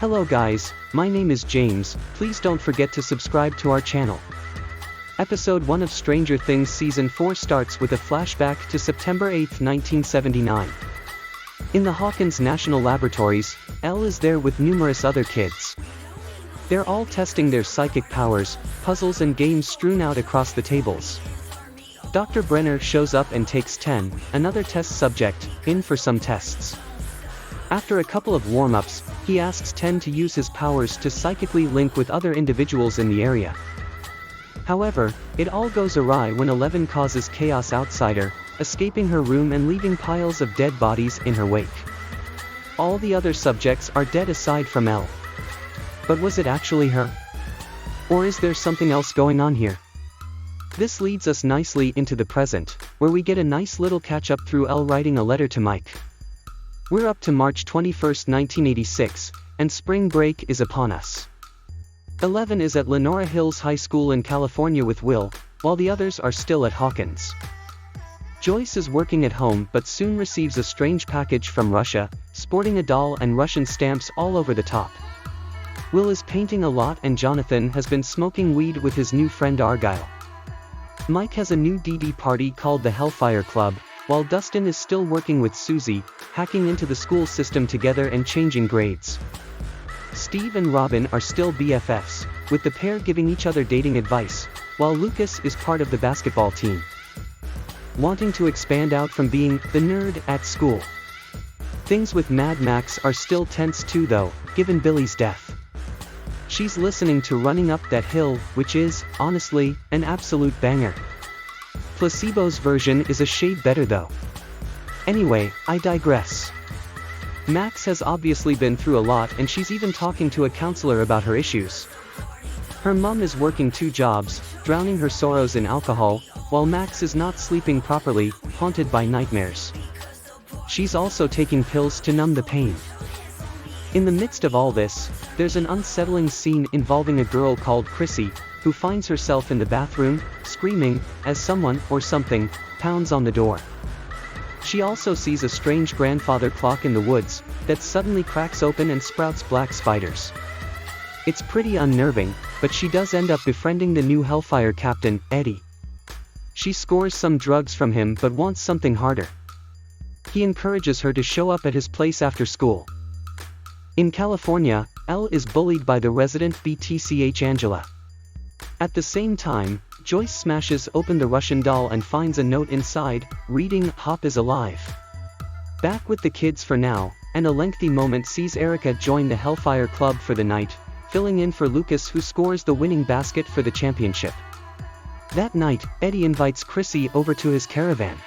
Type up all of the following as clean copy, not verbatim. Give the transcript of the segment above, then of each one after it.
Hello guys, my name is James, please don't forget to subscribe to our channel. Episode 1 of Stranger Things Season 4 starts with a flashback to September 8, 1979. In the Hawkins National Laboratories, Elle is there with numerous other kids. They're all testing their psychic powers, puzzles and games strewn out across the tables. Dr. Brenner shows up and takes 10, another test subject, in for some tests. After a couple of warm-ups, he asks 10 to use his powers to psychically link with other individuals in the area. However, it all goes awry when 11 causes chaos outside her, escaping her room and leaving piles of dead bodies in her wake. All the other subjects are dead aside from Elle. But was it actually her? Or is there something else going on here? This leads us nicely into the present, where we get a nice little catch-up through Elle writing a letter to Mike. We're up to March 21, 1986, and spring break is upon us. 11 is at Lenora Hills High School in California with Will, while the others are still at Hawkins. Joyce is working at home but soon receives a strange package from Russia, sporting a doll and Russian stamps all over the top. Will is painting a lot and Jonathan has been smoking weed with his new friend Argyle. Mike has a new DD party called the Hellfire Club, while Dustin is still working with Susie, hacking into the school system together and changing grades. Steve and Robin are still BFFs, with the pair giving each other dating advice, while Lucas is part of the basketball team. Wanting to expand out from being the nerd at school. Things with Mad Max are still tense too though, given Billy's death. She's listening to Running Up That Hill, which is, honestly, an absolute banger. Placebo's version is a shade better though. Anyway, I digress. Max has obviously been through a lot and she's even talking to a counselor about her issues. Her mum is working 2 jobs, drowning her sorrows in alcohol, while Max is not sleeping properly, haunted by nightmares. She's also taking pills to numb the pain. In the midst of all this, there's an unsettling scene involving a girl called Chrissy, who finds herself in the bathroom, screaming, as someone, or something, pounds on the door. She also sees a strange grandfather clock in the woods, that suddenly cracks open and sprouts black spiders. It's pretty unnerving, but she does end up befriending the new Hellfire captain, Eddie. She scores some drugs from him but wants something harder. He encourages her to show up at his place after school. In California, Elle is bullied by the resident BTCH Angela. At the same time, Joyce smashes open the Russian doll and finds a note inside, reading, "Hop is alive." Back with the kids for now, and a lengthy moment sees Erica join the Hellfire Club for the night, filling in for Lucas who scores the winning basket for the championship. That night, Eddie invites Chrissy over to his caravan.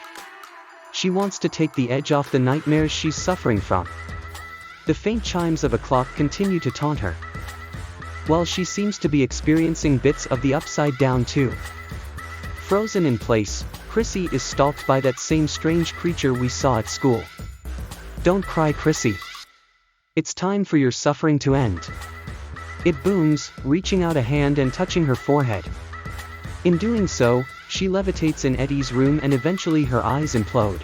She wants to take the edge off the nightmares she's suffering from. The faint chimes of a clock continue to taunt her. While she seems to be experiencing bits of the upside down too. Frozen in place, Chrissy is stalked by that same strange creature we saw at school. Don't cry, Chrissy. It's time for your suffering to end. It booms, reaching out a hand and touching her forehead. In doing so, she levitates in Eddie's room and eventually her eyes implode.